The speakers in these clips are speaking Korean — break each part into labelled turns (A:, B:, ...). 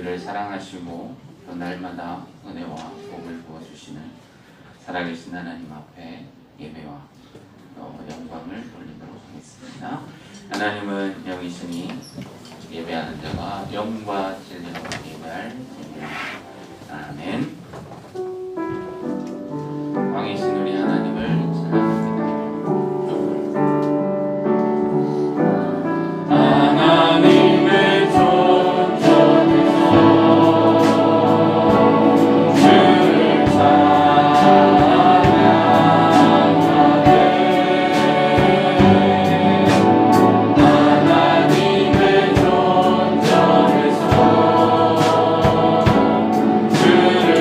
A: 우리를 사랑하시고 또 날마다 은혜와 복을 부어주시는 살아계신 하나님 앞에 예배와 영광을 돌리도록 하겠습니다. 하나님은 영이시니 예배하는 자가 영과 진리로 예배할 예배입니다. 아멘. 왕이신 우리 하나님을 찬양합니다. 하나님의 존전에서 주를 찬양하네. 하나님의 존전에서 주를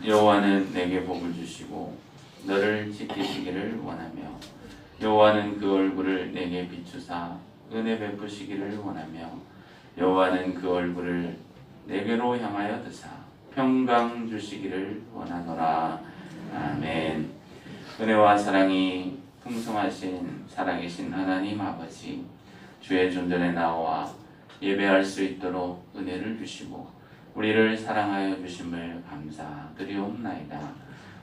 A: 여호와는 내게 복을 주시고 너를 지키시기를 원하며 여호와는 그 얼굴을 내게 비추사 은혜 베푸시기를 원하며 여호와는 그 얼굴을 내게로 향하여 드사 평강 주시기를 원하노라. 아멘. 은혜와 사랑이 풍성하신 살아계신 하나님 아버지, 주의 존전에 나와 예배할 수 있도록 은혜를 주시고 우리를 사랑하여 주심을 감사드리옵나이다.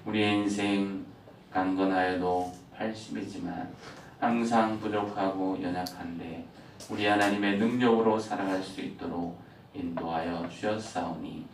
A: 우리의 인생 강건하여도 80이지만 항상 부족하고 연약한데 우리 하나님의 능력으로 살아갈 수 있도록 인도하여 주셨사오니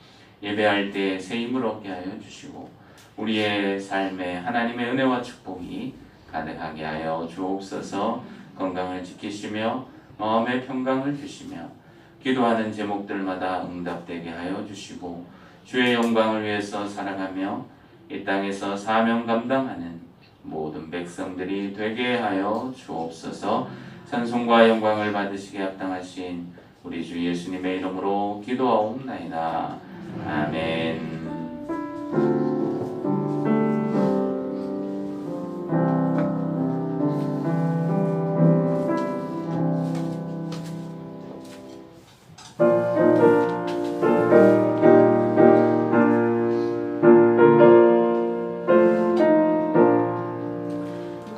A: 예배할 때 새 힘을 얻게 하여 주시고 우리의 삶에 하나님의 은혜와 축복이 가득하게 하여 주옵소서. 건강을 지키시며 마음의 평강을 주시며 기도하는 제목들마다 응답되게 하여 주시고 주의 영광을 위해서 살아가며 이 땅에서 사명 감당하는 모든 백성들이 되게 하여 주옵소서. 찬송과 영광을 받으시게 합당하신 우리 주 예수님의 이름으로 기도하옵나이다. 아멘.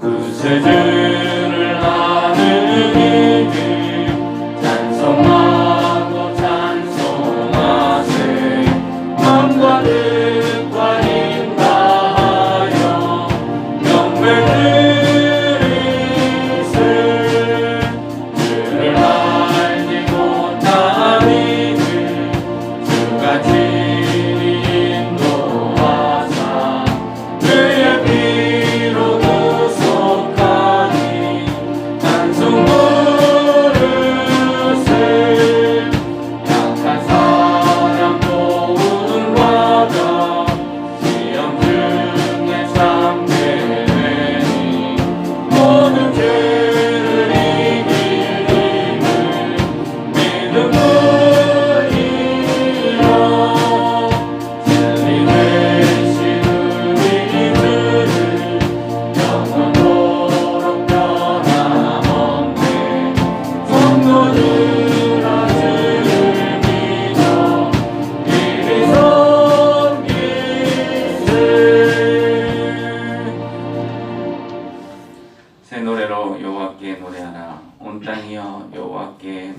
A: 구세주를 아는 이들 찬송하고 찬송하세. 마음과 뜻과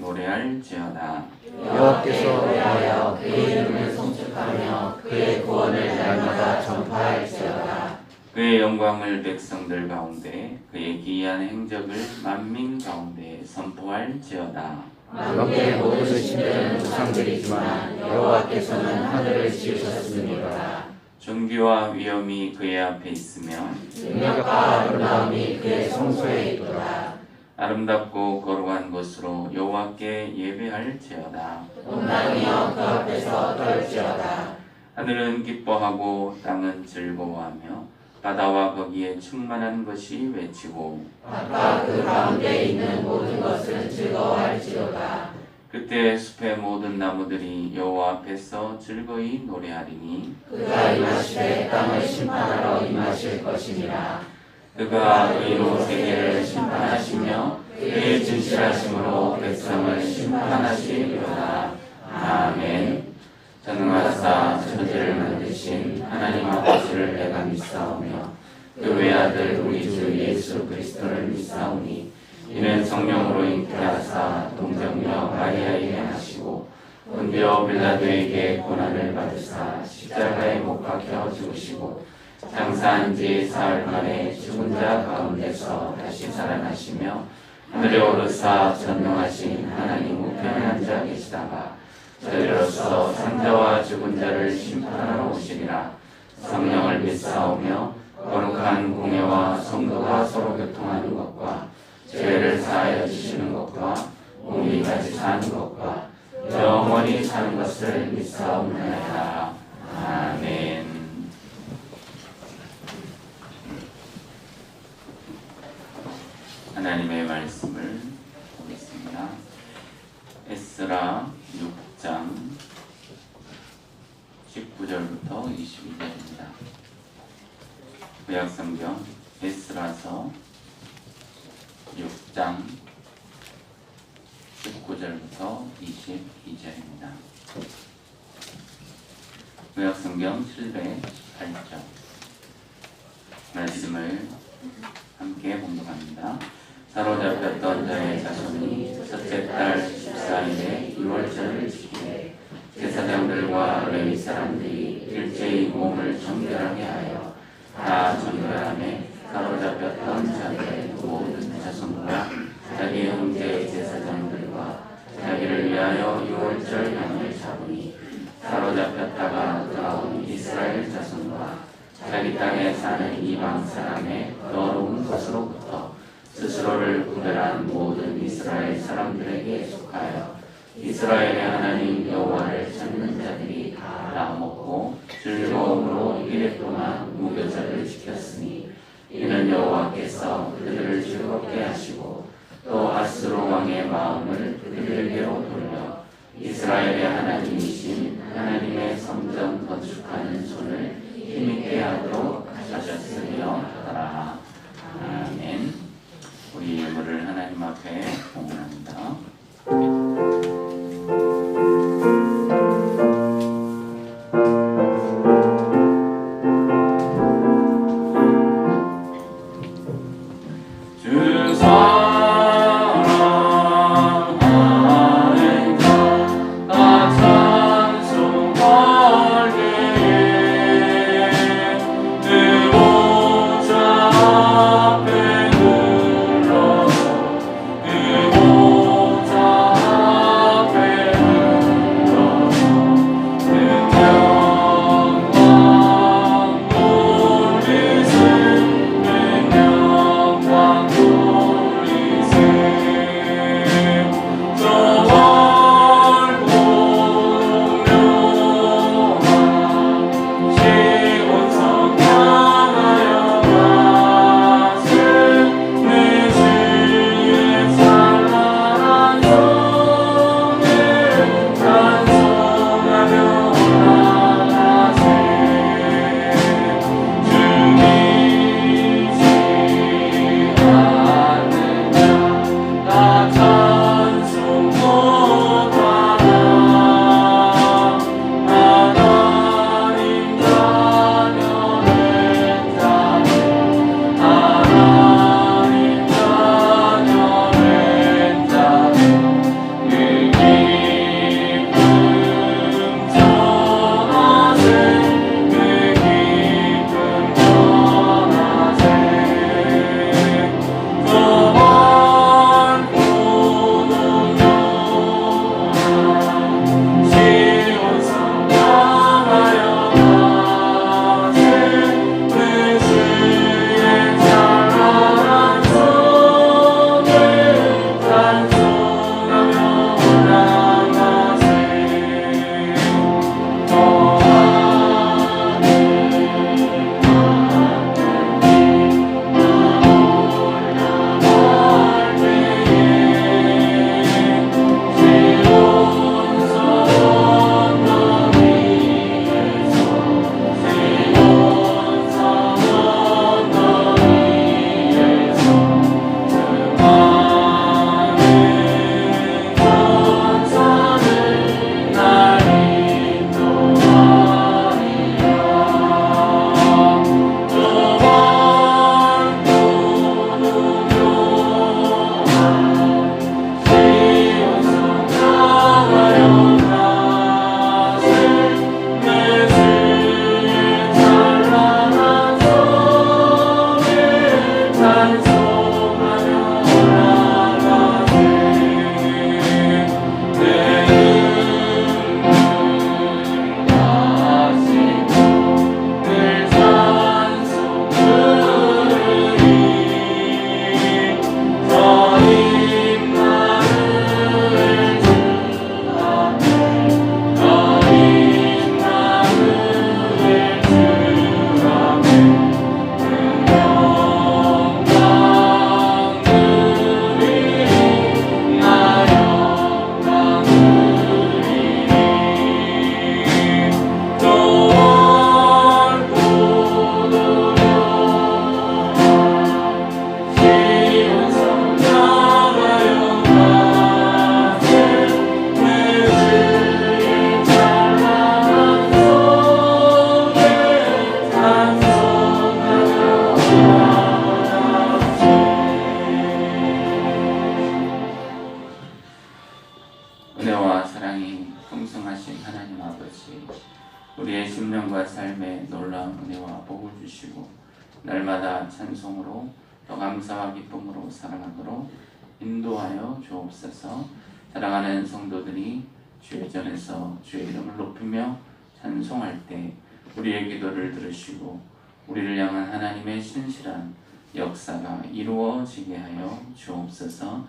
A: 노래할지어다.
B: 여호와께서 위하여 그의 이름을 송축하며 그의 구원을 날마다 전파할지어다.
A: 그의 영광을 백성들 가운데 그의 기이한 행적을 만민 가운데 선포할지어다.
B: 만국의 모든 신들은 우상들이지만 여호와께서는 하늘을 지으셨습니다.
A: 존귀와 위엄이 그의 앞에 있으며
B: 능력과 아름다움이 그의 성소에 있도다.
A: 아름답고 거룩한 곳으로 여호와께 예배할지어다.
B: 온 땅이여 그 앞에서 떨지어다.
A: 하늘은 기뻐하고 땅은 즐거워하며 바다와 거기에 충만한 것이 외치고
B: 바다 그 가운데 있는 모든 것은 즐거워할지로다.
A: 그때 숲의 모든 나무들이 여호와 앞에서 즐거이 노래하리니
B: 그가 임하시되 땅을 심판하러 임하실 것이니라.
A: 그가 의로 세계를 심판하시며 그의 진실하심으로 백성을 심판하시리로다. 아멘. 전능하사 천지를 만드신 하나님 아버지를 내가 믿사오며 그 외아들 우리 주 예수 그리스도를 믿사오니 이는 성령으로 잉태하사 동정녀 마리아에게 나시고 본디오 빌라도에게 고난을 받으사 십자가에 못 박혀 죽으시고 장사한 지 사흘 만에 죽은 자 가운데서 다시 살아나시며 하늘에 오르사 전능하신 하나님 우편에 앉아 계시다가 저희로서 산자와 죽은 자를 심판하러 오시리라. 성령을 믿사오며 거룩한 공예와 성도가 서로 교통하는 것과 죄를 사하여 주시는 것과 몸이 다시 사는 것과 영원히 사는 것을 믿사옵나이다. 아멘. 하나님의 말씀을 보겠습니다. 에스라 6장 19절부터 22절입니다. 구약성경 에스라서 6장 19절부터 22절입니다. 구약성경 708쪽 말씀을 함께 봉독합니다. 사로잡혔던 자의 자손이 첫째 달 14일에 6월절을 지키되 제사장들과 레위 사람들이 일제히 몸을 정결하게 하여 다 정결함에 사로잡혔던 자들의 모든 자손과 자기 형제 제사장들과 자기를 위하여 6월절 양을 잡으니 사로잡혔다가 돌아온 이스라엘 자손과 자기 땅에 사는 이방 사람의 더러운 것으로부터 스스로를 구별한 모든 이스라엘 사람들에게 속하여 이스라엘의 하나님 여호와를 찾는 자들이 다 먹고 즐거움으로 이래 동안 무교절을 지켰으니 이는 여호와께서 그들을 즐겁게 하시고 또 아스로 왕의 마음을 그들에게로 돌려 이스라엘의 하나님이신 하나님의 성전 건축하는 손을 힘있게 하도록 하셨으며 하더라. 아멘. 우리 예물을 하나님 앞에 봉헌합니다. 은혜와 사랑이 풍성하신 하나님 아버지, 우리의 심령과 삶에 놀라운 은혜와 복을 주시고 날마다 찬송으로 더 감사와 기쁨으로 살아가도록 인도하여 주옵소서. 사랑하는 성도들이 주의 전에서 주의 이름을 높이며 찬송할 때 우리의 기도를 들으시고 우리를 향한 하나님의 신실한 역사가 이루어지게 하여 주옵소서.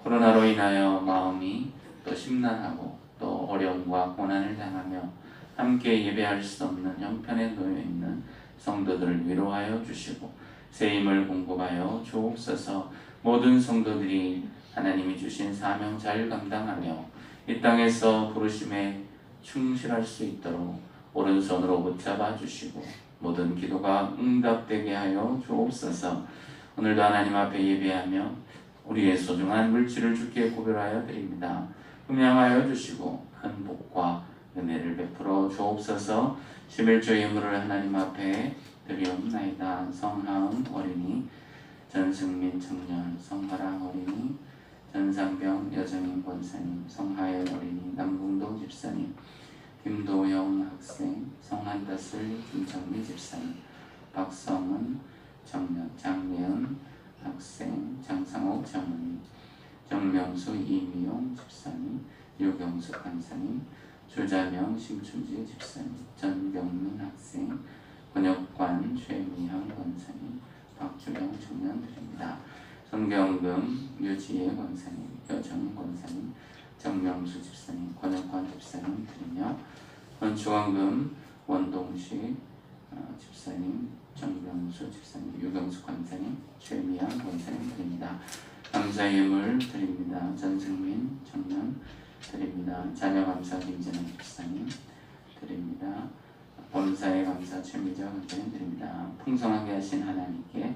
A: 코로나로 인하여 마음이 또 심란하고 또 어려움과 고난을 당하며 함께 예배할 수 없는 형편에 놓여 있는 성도들을 위로하여 주시고 새 힘을 공급하여 주옵소서. 모든 성도들이 하나님이 주신 사명 잘 감당하며 이 땅에서 부르심에 충실할 수 있도록 오른손으로 붙잡아 주시고 모든 기도가 응답되게 하여 주옵소서. 오늘도 하나님 앞에 예배하며 우리의 소중한 물질을 주께 구별하여 드립니다. 흠양하여 주시고 큰 복과 은혜를 베풀어 주옵소서. 11조 예물을 하나님 앞에 드리옵나이다. 성하은 어린이, 전승민 청년, 성화랑 어린이, 전상병 여정인 권사님, 성하연 어린이, 남궁동 집사님, 김도영 학생, 성한다슬 김정미 집사님, 박성은 청년, 장례은 학생, 장상옥 장모님, 정명수 이미용 집사님, 유경숙 간사님, 조자명 심춘지 집사님, 전병민 학생, 권역관 최미향 권사님, 박주영 청년 드립니다. 성경금 유지혜 권사님, 여정 권사님, 정명수 집사님, 권역관 집사님 드리며 건축원금 원동식 집사님, 정명수 집사님, 유경숙 권사님, 최미향 권사님 드립니다. 감사 예물 드립니다. 전승민 청년 드립니다. 자녀 감사 김진영 집사님 드립니다. 범사에 감사 최미자 권사님 드립니다. 풍성하게 하신 하나님께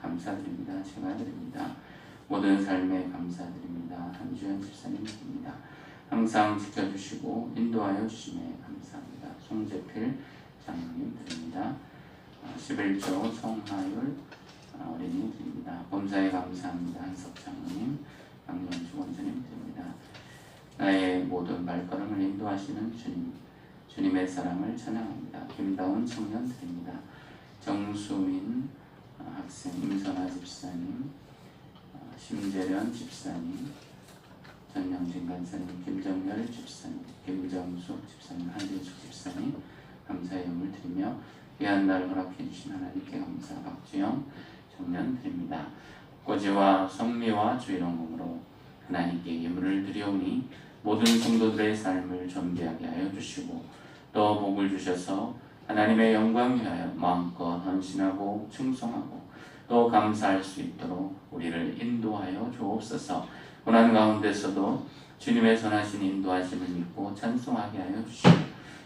A: 감사드립니다. 제가 드립니다. 모든 삶에 감사드립니다. 한주연 집사님 드립니다. 항상 지켜주시고 인도하여 주심에 감사합니다. 송재필 장로님 드립니다. 11조 성하율 어린이 드립니다. 범사에 감사합니다. 한석 장로님, 강연주 원사님 드립니다. 나의 모든 발걸음을 인도하시는 주님, 주님의 사랑을 찬양합니다. 김다운 청년 드립니다. 정수민 학생, 임선아 집사님, 심재련 집사님, 전영진 간사님, 김정열 집사님, 김정숙 집사님, 한진숙 집사님 감사의 예물 드리며 귀한 날 허락해 주신 하나님께 감사. 박주영 청년 드립니다. 꼬지와 성미와 주일원금으로 하나님께 예물을 드리오니 모든 성도들의 삶을 존귀하게 하여 주시고 또 복을 주셔서 하나님의 영광 위하여 마음껏 헌신하고 충성하고 또 감사할 수 있도록 우리를 인도하여 주옵소서. 고난 가운데서도 주님의 선하신 인도하심을 믿고 찬송하게 하여 주시고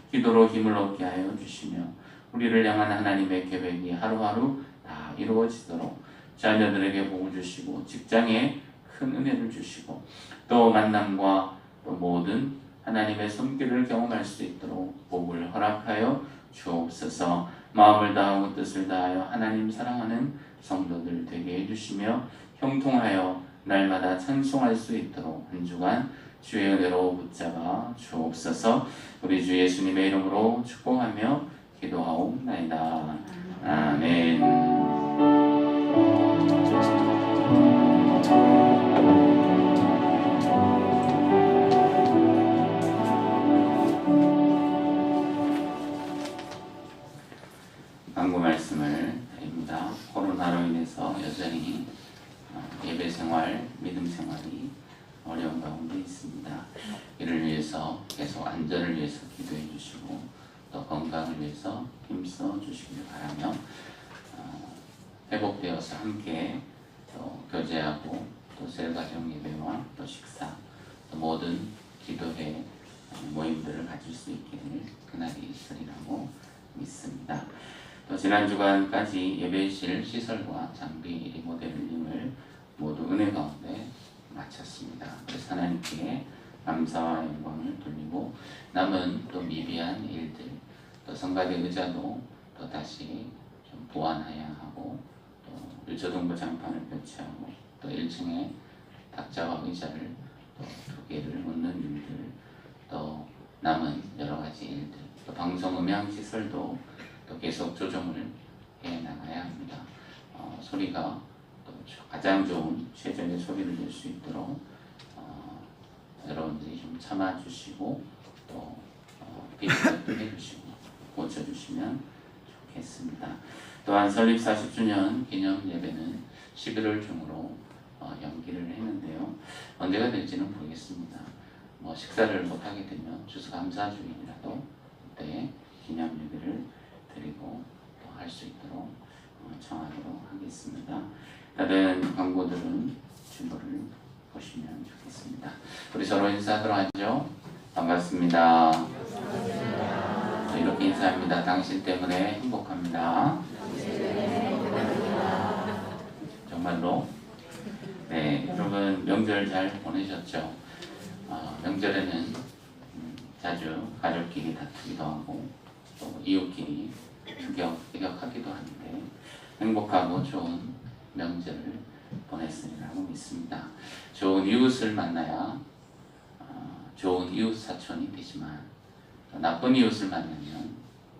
A: 기도로 힘을 얻게 하여 주시며 우리를 향한 하나님의 계획이 하루하루 다 이루어지도록 자녀들에게 복을 주시고 직장에 큰 은혜를 주시고 또 만남과 또 모든 하나님의 손길을 경험할 수 있도록 복을 허락하여 주옵소서. 마음을 다하고 뜻을 다하여 하나님 사랑하는 성도들 되게 해주시며 형통하여 날마다 찬송할 수 있도록 한 주간 주의 은혜로 붙잡아 주옵소서. 우리 주 예수님의 이름으로 축복하며 기도하옵나이다. 아멘. 강구 말씀을 드립니다. 코로나로 인해서 여전히 예배 생활, 믿음 생활이 어려운 가운데 있습니다. 이를 위해서 계속 안전을 위해서 기도해 주시고 또 건강을 위해서 힘써 주시길 바라며 회복되어서 함께 또 교제하고 또 셀가정 예배와 또 식사 또 모든 기도회 모임들을 가질 수 있기를 그날이 있으리라고 믿습니다. 또 지난 주간까지 예배실 시설과 장비 리모델링을 모두 은혜 가운데 마쳤습니다. 그래서 하나님께 감사와 영광을 돌리고 남은 또 미비한 일들 또 성가대 의자도 또 다시 좀 보완해야 하고 또 일조동부 장판을 교체하고 또 1층에 탁자와 의자를 또 토기를 묻는 일들, 또 남은 여러 가지 일들, 또 방송 음향 시설도 또 계속 조정을 해 나가야 합니다. 소리가 또 가장 좋은 최적의 소리를 낼 수 있도록 여러분들이 좀 참아주시고 또 피드백도 해주시고 고쳐주시면 좋겠습니다. 또한 설립 40주년 기념 예배는 11월 중으로 연기를 했는데요. 언제가 될지는 모르겠습니다. 식사를 못하게 되면 추수감사주일이라도 그때 기념 예배를 드리고 또 할 수 있도록 청하도록 하겠습니다. 다른 광고들은 주보를 보시면 좋겠습니다. 우리 서로 인사하도록 하죠. 반갑습니다. 이렇게 인사합니다. 당신 때문에 행복합니다. 정말로. 네, 여러분 명절 잘 보내셨죠? 명절에는 자주 가족끼리 다투기도 하고 또 이웃끼리 추격하기도 하는데 행복하고 좋은 명절을 보냈으리라고 믿습니다. 좋은 이웃을 만나야 좋은 이웃 사촌이 되지만 나쁜 이웃을 만나면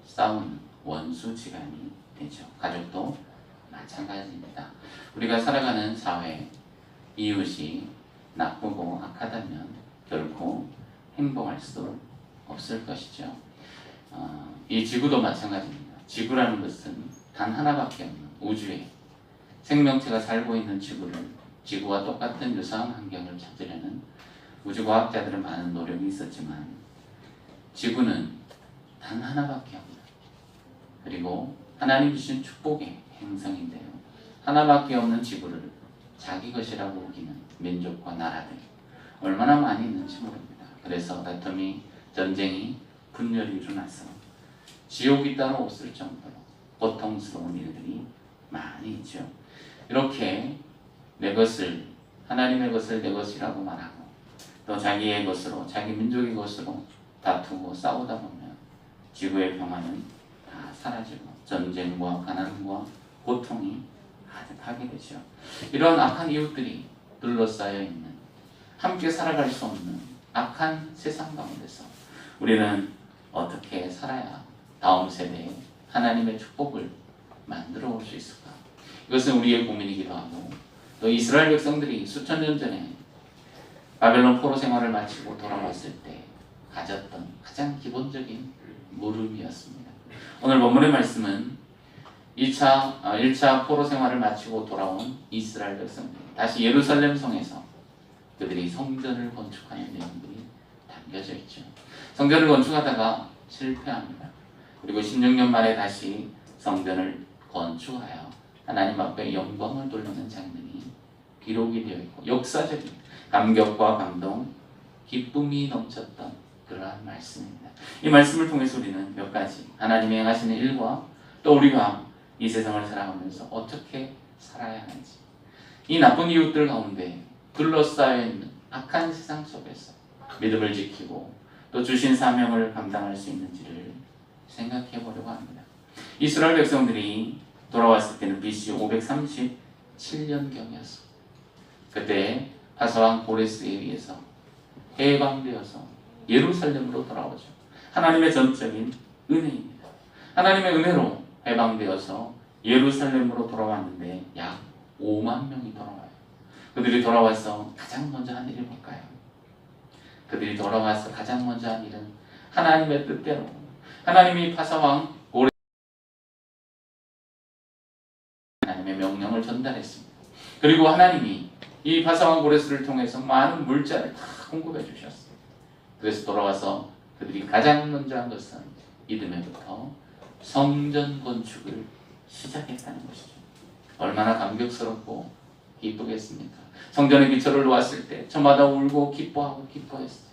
A: 싸우는 원수지간이 되죠. 가족도 마찬가지입니다. 우리가 살아가는 사회, 이웃이 나쁘고 악하다면 결코 행복할 수 없을 것이죠. 이 지구도 마찬가지입니다. 지구라는 것은 단 하나밖에 없는 우주에 생명체가 살고 있는 지구와 똑같은 유사한 환경을 찾으려는 우주과학자들은 많은 노력이 있었지만 지구는 단 하나밖에 없는, 그리고 하나님 주신 축복의 행성인데요. 하나밖에 없는 지구를 자기 것이라고 우기는 민족과 나라들 얼마나 많이 있는지 모릅니다. 그래서 다툼이, 전쟁이, 분열이 일어나서 지옥이 따로 없을 정도로 고통스러운 일들이 많이 있죠. 이렇게 내 것을, 하나님의 것을 내 것이라고 말하고 또 자기의 것으로, 자기 민족의 것으로 다투고 싸우다 보면 지구의 평화는 다 사라지고 전쟁과 가난과 고통이 가득하게 되죠. 이런 악한 이웃들이 둘러싸여 있는, 함께 살아갈 수 없는 악한 세상 가운데서 우리는 어떻게 살아야 다음 세대에 하나님의 축복을 만들어 올 수 있을까? 이것은 우리의 고민이기도 하고, 또 이스라엘 백성들이 수천 년 전에 바벨론 포로 생활을 마치고 돌아왔을 때 가졌던 가장 기본적인 물음이었습니다. 오늘 본문의 말씀은 1차 포로 생활을 마치고 돌아온 이스라엘 백성들, 다시 예루살렘 성에서 그들이 성전을 건축하는 내용들이 담겨져 있죠. 성전을 건축하다가 실패합니다. 그리고 16년 만에 다시 성전을 건축하여 하나님 앞에 영광을 돌리는 장면이 기록이 되어 있고, 역사적인 감격과 감동, 기쁨이 넘쳤던 그러한 말씀입니다. 이 말씀을 통해서 우리는 몇 가지 하나님이 행하시는 일과 또 우리가 이 세상을 살아가면서 어떻게 살아야 하는지, 이 나쁜 이웃들 가운데 둘러싸여 있는 악한 세상 속에서 믿음을 지키고 또 주신 사명을 감당할 수 있는지를 생각해 보려고 합니다. 이스라엘 백성들이 돌아왔을 때는 BC 537년경이었습니다. 그때 바사왕 고레스에 의해서 해방되어서 예루살렘으로 돌아오죠. 하나님의 전적인 은혜입니다. 하나님의 은혜로 해방되어서 예루살렘으로 돌아왔는데 약 5만 명이 돌아와요. 그들이 돌아와서 가장 먼저 한 일이 뭘까요? 그들이 돌아와서 가장 먼저 한 일은 하나님의 뜻대로 하나님이 바사왕 고레스 하나님의 명령을 전달했습니다. 그리고 하나님이 이 바사왕 고레스를 통해서 많은 물자를 다 공급해 주셨어요. 그래서 돌아와서 그들이 가장 먼저 한 것은 이듬해부터 성전 건축을 시작했다는 것이죠. 얼마나 감격스럽고 기쁘겠습니까? 성전의 기초를 놓았을 때 저마다 울고 기뻐하고 기뻐했어요.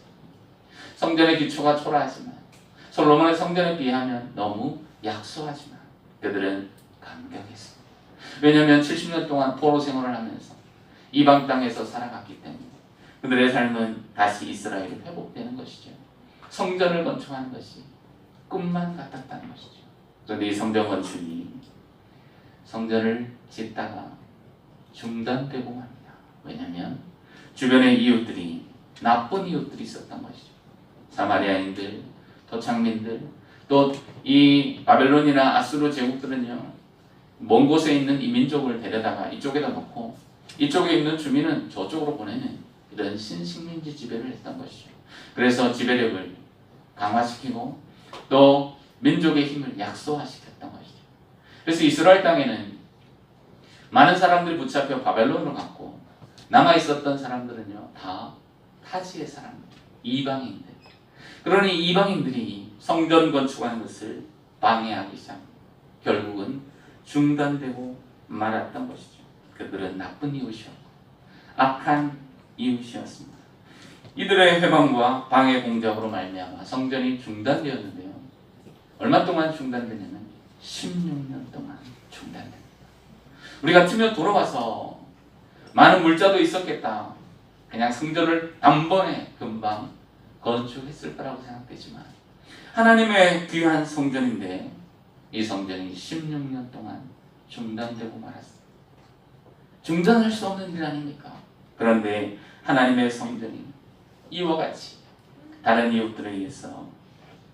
A: 성전의 기초가 초라하지만, 솔로몬의 성전에 비하면 너무 약소하지만 그들은 감격했습니다. 왜냐하면 70년 동안 포로 생활을 하면서 이방 땅에서 살아갔기 때문에 그들의 삶은 다시 이스라엘이 회복되는 것이죠. 성전을 건축하는 것이 꿈만 같았다는 것이죠. 그런데 이 성전 건축이 성전을 짓다가 중단되고 맙니다. 왜냐하면 주변의 이웃들이 나쁜 이웃들이 있었던 것이죠. 사마리아인들, 토착민들, 또 이 바벨론이나 아수르 제국들은요, 먼 곳에 있는 이 민족을 데려다가 이쪽에다 놓고 이쪽에 있는 주민은 저쪽으로 보내는 이런 신식민지 지배를 했던 것이죠. 그래서 지배력을 강화시키고 또 민족의 힘을 약소화시켰던 것이죠. 그래서 이스라엘 땅에는 많은 사람들이 붙잡혀 바벨론으로 갔고 남아있었던 사람들은요 다 타지의 사람들, 이방인들. 그러니 이방인들이 성전 건축하는 것을 방해하기 시작합니다. 결국은 중단되고 말았던 것이죠. 그들은 나쁜 이웃이었고 악한 이웃이었습니다. 이들의 회방과 방해 공작으로 말미암아 성전이 중단되었는데요. 얼마 동안 중단되냐면 16년 동안 중단됩니다. 우리 같으면 돌아와서 많은 물자도 있었겠다. 그냥 성전을 단번에 금방 건축했을 거라고 생각되지만 하나님의 귀한 성전인데 이 성전이 16년 동안 중단되고 말았습니다. 중단할 수 없는 일 아닙니까? 그런데 하나님의 성전이 이와 같이 다른 이웃들에 의해서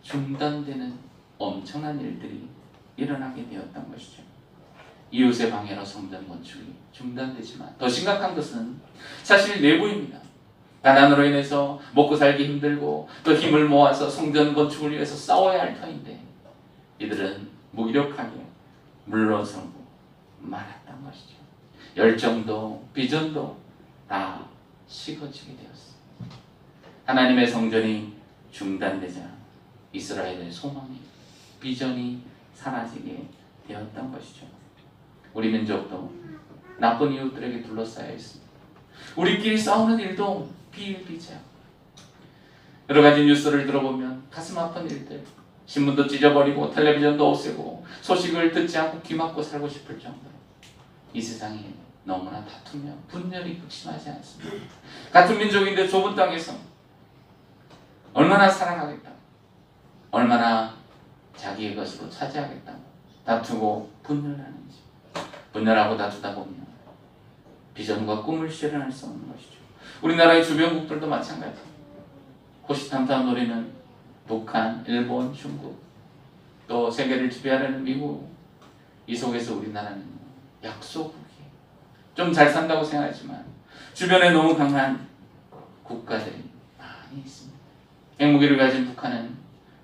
A: 중단되는 엄청난 일들이 일어나게 되었던 것이죠. 이웃의 방해로 성전 건축이 중단되지만 더 심각한 것은 사실 내부입니다. 가난으로 인해서 먹고 살기 힘들고 또 힘을 모아서 성전 건축을 위해서 싸워야 할 터인데 이들은 무기력하게 물러서고 말았던 것이죠. 열정도 비전도 다 식어지게 되었습니다. 하나님의 성전이 중단되자 이스라엘의 소망이 비전이 사라지게 되었던 것이죠. 우리 민족도 나쁜 이웃들에게 둘러싸여 있습니다. 우리끼리 싸우는 일도 비일비재하고 여러 가지 뉴스를 들어보면 가슴 아픈 일들, 신문도 찢어버리고 텔레비전도 없애고 소식을 듣지 않고 귀 막고 살고 싶을 정도로 이 세상이 너무나 다투며 분열이 극심하지 않습니다. 같은 민족인데 좁은 땅에서 얼마나 사랑하겠다고, 얼마나 자기의 것으로 차지하겠다고 다투고 분열하는지. 분열하고 다투다 보면 비전과 꿈을 실현할 수 없는 것이죠. 우리나라의 주변국들도 마찬가지. 호시탐탐 노리는 북한, 일본, 중국, 또 세계를 지배하려는 미국. 이 속에서 우리나라는 약소국이에요. 좀 잘 산다고 생각하지만 주변에 너무 강한 국가들이 많이 있습니다. 핵무기를 가진 북한은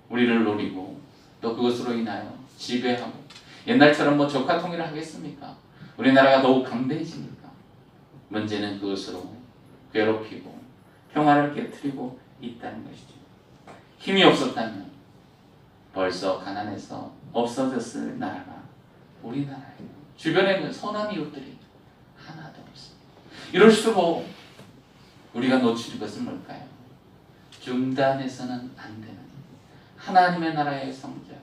A: 우리를 노리고 또 그것으로 인하여 지배하고 옛날처럼 뭐 적화 통일을 하겠습니까? 우리나라가 더욱 강대해지니까 문제는 그것으로 괴롭히고 평화를 깨트리고 있다는 것이죠. 힘이 없었다면 벌써 가난해서 없어졌을 나라가 우리나라예요. 주변에는 선한 이웃들이 하나도 없습니다. 이럴수록 우리가 놓칠 것은 뭘까요? 중단해서는 안 되는 하나님의 나라의 성전.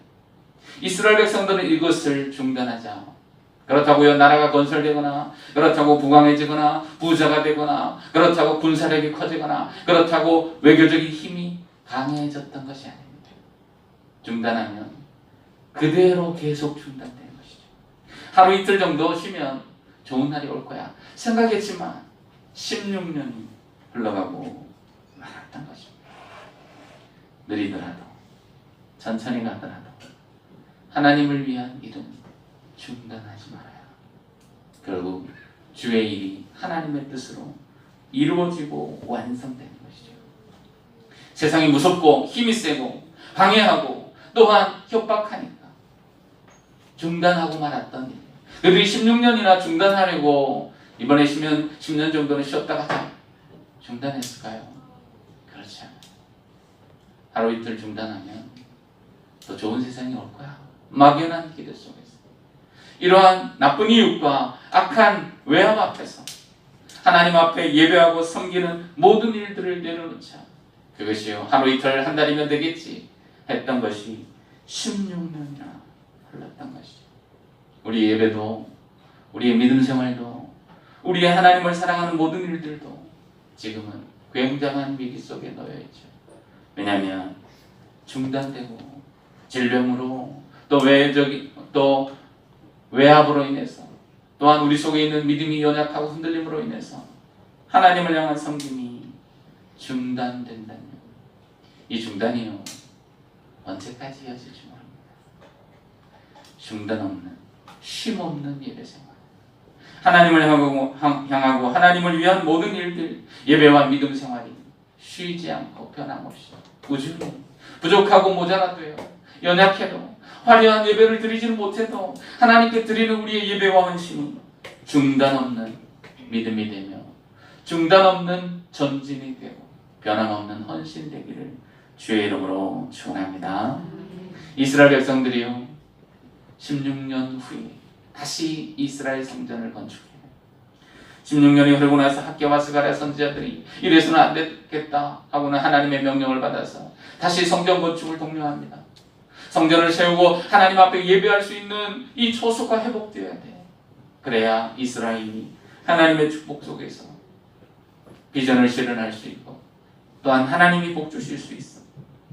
A: 이스라엘 백성들은 이것을 중단하자. 그렇다고요 나라가 건설되거나 그렇다고 부강해지거나 부자가 되거나 그렇다고 군사력이 커지거나 그렇다고 외교적인 힘이 강해졌던 것이 아닙니다. 중단하면 그대로 계속 중단되는 것이죠. 하루 이틀 정도 쉬면 좋은 날이 올 거야 생각했지만 16년이 흘러가고 말았던 것입니다. 느리더라도 천천히 가더라도 하나님을 위한 일은 중단하지 말아요. 결국 주의 일이 하나님의 뜻으로 이루어지고 완성되는 것이죠. 세상이 무섭고 힘이 세고 방해하고 또한 협박하니까 중단하고 말았던 일. 그들이 16년이나 중단하려고 이번에 쉬면 10년 정도는 쉬었다가 하자 중단했을까요? 그렇지 않아요. 하루 이틀 중단하면 더 좋은 세상이 올 거야. 막연한 기대 속에서 이러한 나쁜 이웃과 악한 외압 앞에서 하나님 앞에 예배하고 섬기는 모든 일들을 내려놓자. 그것이요 하루 이틀 한 달이면 되겠지 했던 것이 16년이나 흘렀던 것이죠. 우리 예배도 우리의 믿음 생활도 우리의 하나님을 사랑하는 모든 일들도 지금은 굉장한 위기 속에 놓여 있죠. 왜냐하면 중단되고 질병으로 또 외압으로 인해서 또한 우리 속에 있는 믿음이 연약하고 흔들림으로 인해서 하나님을 향한 섬김이 중단된다면 이 중단이요 언제까지 이어질지 모릅니다. 중단 없는 쉼 없는 예배 생활, 하나님을 향하고 하나님을 위한 모든 일들, 예배와 믿음 생활이 쉬지 않고 변함없이 꾸준히 부족하고 모자라도요, 연약해도 화려한 예배를 드리지는 못해도 하나님께 드리는 우리의 예배와 헌신이 중단 없는 믿음이 되며 중단 없는 전진이 되고 변함없는 헌신 되기를 주의 이름으로 축원합니다. 이스라엘 백성들이요 16년 후에 다시 이스라엘 성전을 건축해요. 16년이 흐르고 나서 학개와 스가랴 선지자들이 이래서는 안 되겠다 하고는 하나님의 명령을 받아서 다시 성전 건축을 독려합니다. 성전을 세우고 하나님 앞에 예배할 수 있는 이 초소가 회복되어야 돼. 그래야 이스라엘이 하나님의 축복 속에서 비전을 실현할 수 있고 또한 하나님이 복 주실 수 있어.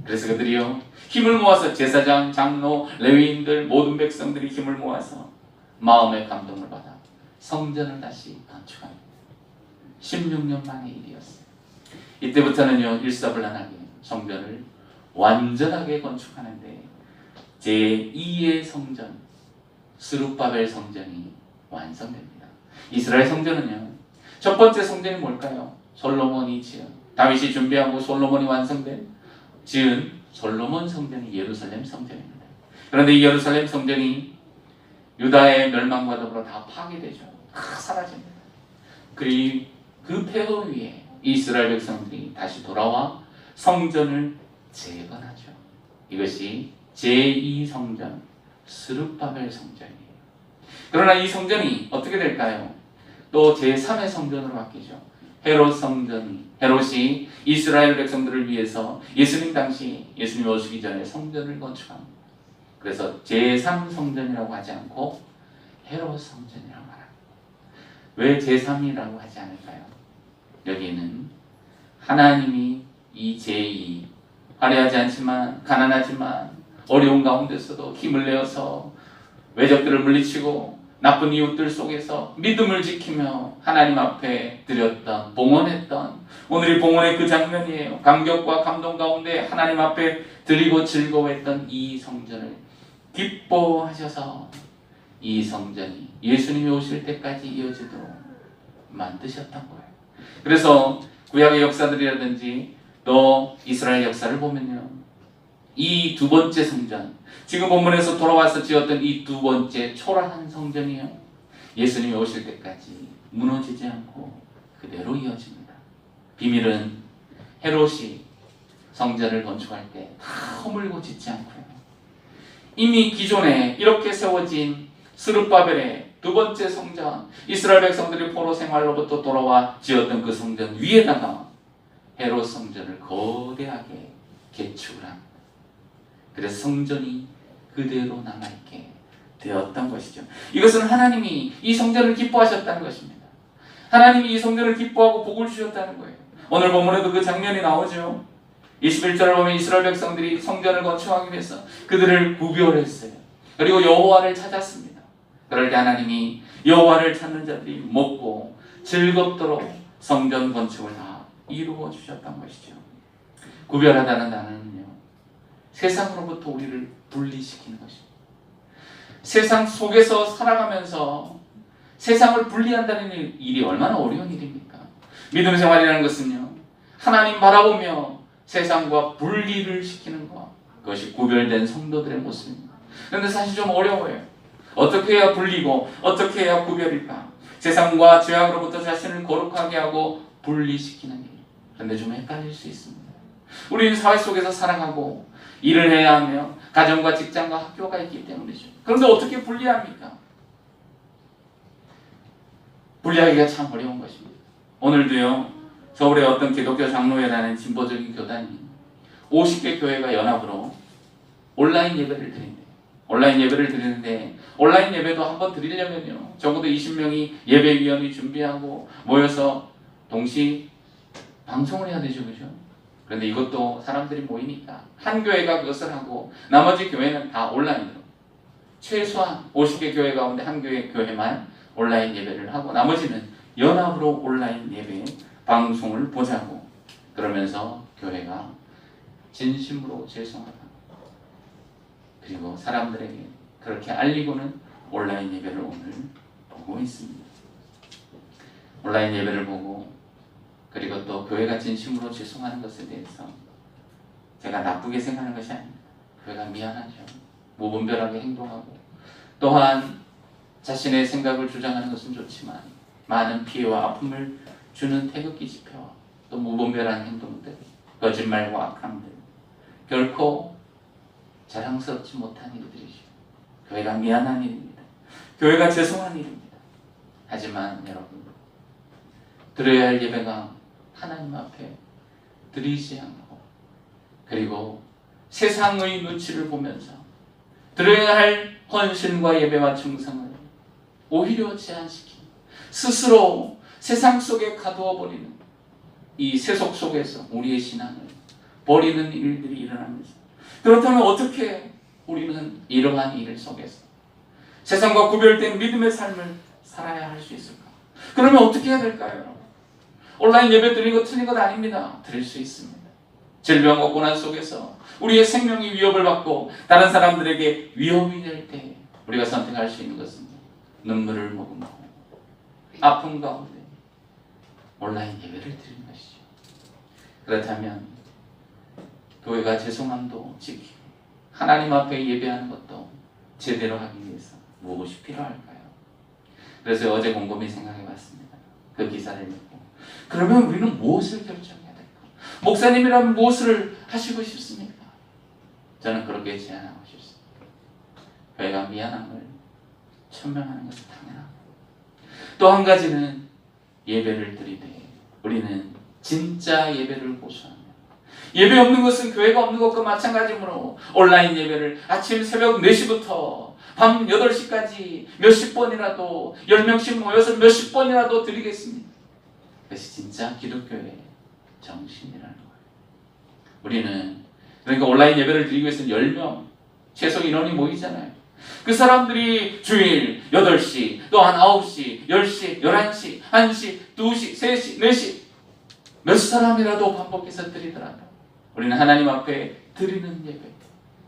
A: 그래서 그들이요 힘을 모아서 제사장, 장로, 레위인들 모든 백성들이 힘을 모아서 마음의 감동을 받아 성전을 다시 건축합니다. 16년 만의 일이었어요. 이때부터는요 일사불란하게 성전을 완전하게 건축하는데 제2의 성전 스룹바벨 성전이 완성됩니다. 이스라엘 성전은요 첫 번째 성전이 뭘까요? 솔로몬이 지은, 다윗이 준비하고 솔로몬이 지은 솔로몬 성전이 예루살렘 성전입니다. 그런데 이 예루살렘 성전이 유다의 멸망과 더불어 다 파괴되죠. 다 사라집니다. 그리고 그 폐허 위에 이스라엘 백성들이 다시 돌아와 성전을 재건하죠. 이것이 제2성전 스룹바벨 성전이에요. 그러나 이 성전이 어떻게 될까요? 또 제3의 성전으로 바뀌죠. 헤롯이 이스라엘 백성들을 위해서 예수님 당시 예수님 오시기 전에 성전을 건축합니다. 그래서 제3성전이라고 하지 않고 헤롯 성전이라고 말합니다. 왜 제3이라고 하지 않을까요? 여기는 하나님이 이 제2 화려하지 않지만 가난하지만 어려운 가운데서도 힘을 내어서 외적들을 물리치고 나쁜 이웃들 속에서 믿음을 지키며 하나님 앞에 드렸던 봉헌했던 오늘이 봉헌의 그 장면이에요. 감격과 감동 가운데 하나님 앞에 드리고 즐거워했던 이 성전을 기뻐하셔서 이 성전이 예수님이 오실 때까지 이어지도록 만드셨던 거예요. 그래서 구약의 역사들이라든지 또 이스라엘 역사를 보면요 이 두 번째 성전, 지금 본문에서 돌아와서 지었던 이 두 번째 초라한 성전이요 예수님이 오실 때까지 무너지지 않고 그대로 이어집니다. 비밀은 헤롯이 성전을 건축할 때 다 허물고 짓지 않고요 이미 기존에 이렇게 세워진 스룹바벨의 두 번째 성전, 이스라엘 백성들이 포로 생활로부터 돌아와 지었던 그 성전 위에다가 헤롯 성전을 거대하게 개축을 합니다. 그래서 성전이 그대로 남아있게 되었던 것이죠. 이것은 하나님이 이 성전을 기뻐하셨다는 것입니다. 하나님이 이 성전을 기뻐하고 복을 주셨다는 거예요. 오늘 본문에도 그 장면이 나오죠. 21절을 보면 이스라엘 백성들이 성전을 건축하기 위해서 그들을 구별했어요. 그리고 여호와를 찾았습니다. 그럴 때 하나님이 여호와를 찾는 자들이 먹고 즐겁도록 성전 건축을 다 이루어 주셨던 것이죠. 구별하다는 단어는요 세상으로부터 우리를 분리시키는 것입니다. 세상 속에서 살아가면서 세상을 분리한다는 일이 얼마나 어려운 일입니까? 믿음 생활이라는 것은요 하나님 바라보며 세상과 분리를 시키는 것, 그것이 구별된 성도들의 모습입니다. 그런데 사실 좀 어려워요. 어떻게 해야 분리고 어떻게 해야 구별일까? 세상과 죄악으로부터 자신을 거룩하게 하고 분리시키는 일. 그런데 좀 헷갈릴 수 있습니다. 우리는 사회 속에서 살아가고 일을 해야 하며 가정과 직장과 학교가 있기 때문이죠. 그런데 어떻게 분리합니까? 분리하기가 참 어려운 것입니다. 오늘도요 서울의 어떤 기독교 장로회라는 진보적인 교단이 50개 교회가 연합으로 온라인 예배를 드린대요. 온라인 예배를 드리는데 온라인 예배도 한번 드리려면요 적어도 20명이 예배위원이 준비하고 모여서 동시 방송을 해야 되죠. 그죠? 그런데 이것도 사람들이 모이니까 한 교회가 그것을 하고 나머지 교회는 다 온라인으로 최소한 50개 교회 가운데 한 교회만 온라인 예배를 하고 나머지는 연합으로 온라인 예배 방송을 보자고 그러면서 교회가 진심으로 죄송하다. 그리고 사람들에게 그렇게 알리고는 온라인 예배를 오늘 보고 있습니다. 온라인 예배를 보고 그리고 또 교회가 진심으로 죄송하는 것에 대해서 제가 나쁘게 생각하는 것이 아닙니다. 교회가 미안하죠. 무분별하게 행동하고 또한 자신의 생각을 주장하는 것은 좋지만 많은 피해와 아픔을 주는 태극기 집회와 또 무분별한 행동들, 거짓말과 악함들 결코 자랑스럽지 못한 일들이죠. 교회가 미안한 일입니다. 교회가 죄송한 일입니다. 하지만 여러분, 드려야 할 예배가 하나님 앞에 드리지 않고 그리고 세상의 눈치를 보면서 드려야 할 헌신과 예배와 충성을 오히려 제한시키고 스스로 세상 속에 가두어 버리는 이 세속 속에서 우리의 신앙을 버리는 일들이 일어납니다. 그렇다면 어떻게 우리는 이러한 일 속에서 세상과 구별된 믿음의 삶을 살아야 할 수 있을까? 그러면 어떻게 해야 될까요? 온라인 예배 드리는 거 틀린 것 아닙니다. 드릴 수 있습니다. 질병과 고난 속에서 우리의 생명이 위협을 받고 다른 사람들에게 위협이 될 때 우리가 선택할 수 있는 것은 눈물을 머금고 아픔 가운데 온라인 예배를 드리는 것이죠. 그렇다면 교회가 죄송함도 지키고 하나님 앞에 예배하는 것도 제대로 하기 위해서 무엇이 필요할까요? 그래서 어제 곰곰이 생각해 봤습니다. 그 기사를 읽고 그러면 우리는 무엇을 결정해야 될까? 목사님이라면 무엇을 하시고 싶습니까? 저는 그렇게 제안하고 싶습니다. 교회가 미안함을 천명하는 것은 당연하고 또 한 가지는 예배를 드리되 우리는 진짜 예배를 고수하며 예배 없는 것은 교회가 없는 것과 마찬가지므로 온라인 예배를 아침 새벽 4시부터 밤 8시까지 몇십 번이라도 10명씩 모여서 몇십 번이라도 드리겠습니다. 그것이 진짜 기독교의 정신이라는 거예요. 우리는 그러니까 온라인 예배를 드리기 위해서는 10명 최소 인원이 모이잖아요. 그 사람들이 주일 8시, 또한 9시, 10시, 11시, 1시, 2시, 3시, 4시 몇 사람이라도 반복해서 드리더라도 우리는 하나님 앞에 드리는 예배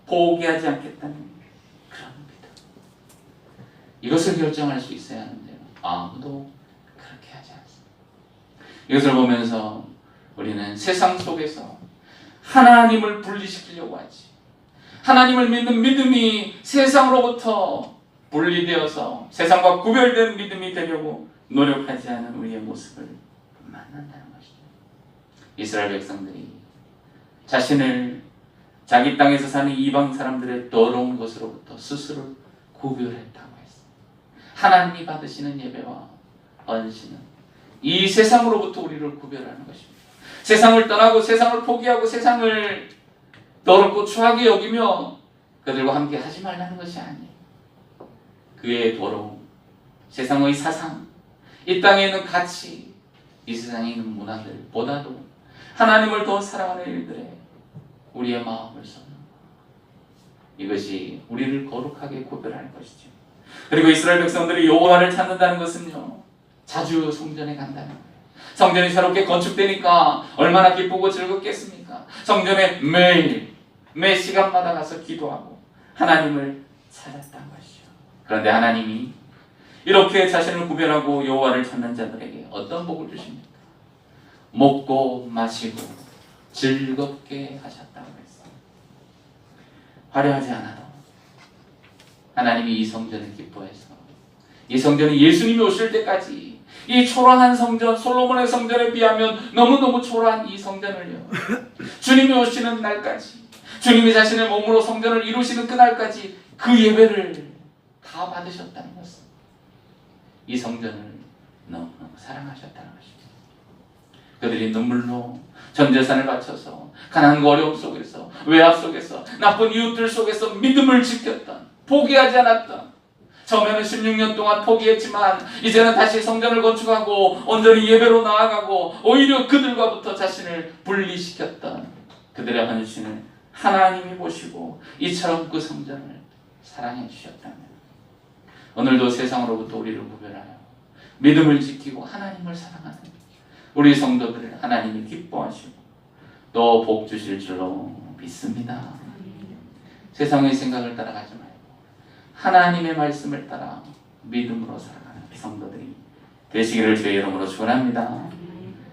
A: 포기하지 않겠다는 그런 믿음. 이것을 결정할 수 있어야 하는데요. 아무도 그렇게 하지 않습니다. 이것을 보면서 우리는 세상 속에서 하나님을 분리시키려고 하지. 하나님을 믿는 믿음이 세상으로부터 분리되어서 세상과 구별된 믿음이 되려고 노력하지 않은 우리의 모습을 만난다는 것이죠. 이스라엘 백성들이 자신을 자기 땅에서 사는 이방 사람들의 더러운 것으로부터 스스로 구별했다고 했습니다. 하나님이 받으시는 예배와 헌신은 이 세상으로부터 우리를 구별하는 것입니다. 세상을 떠나고 세상을 포기하고 세상을 더럽고 추하게 여기며 그들과 함께 하지 말라는 것이 아니에요. 그의 더러움, 세상의 사상, 이 땅에 있는 가치, 이 세상에 있는 문화들보다도 하나님을 더 사랑하는 일들에 우리의 마음을 쏟는 것. 이것이 우리를 거룩하게 구별하는 것이죠. 그리고 이스라엘 백성들이 여호와를 찾는다는 것은요, 자주 성전에 간다는 거예요. 성전이 새롭게 건축되니까 얼마나 기쁘고 즐겁겠습니까? 성전에 매 시간마다 가서 기도하고 하나님을 찾았던 것이죠. 그런데 하나님이 이렇게 자신을 구별하고 여호와를 찾는 자들에게 어떤 복을 주십니까? 먹고 마시고 즐겁게 하셨다고 했어요. 화려하지 않아도 하나님이 이 성전을 기뻐해서 이 성전이 예수님이 오실 때까지 이 초라한 성전, 솔로몬의 성전에 비하면 너무너무 초라한 이 성전을요, 주님이 오시는 날까지, 주님이 자신의 몸으로 성전을 이루시는 그날까지 그 예배를 다 받으셨다는 것은 이 성전을 너무너무 사랑하셨다는 것입니다. 그들이 눈물로 전 재산을 바쳐서 가난과 어려움 속에서, 외압 속에서, 나쁜 이웃들 속에서 믿음을 지켰던, 포기하지 않았던, 처음에는 16년 동안 포기했지만 이제는 다시 성전을 건축하고 온전히 예배로 나아가고 오히려 그들과부터 자신을 분리시켰던 그들의 헌신을 하나님이 보시고 이처럼 그 성전을 사랑해 주셨다면 오늘도 세상으로부터 우리를 구별하여 믿음을 지키고 하나님을 사랑하는 우리 성도들을 하나님이 기뻐하시고 또 복 주실 줄로 믿습니다. 세상의 생각을 따라가지 말고 하나님의 말씀을 따라 믿음으로 살아가는 성도들이 되시기를 주의 이름으로 축원합니다.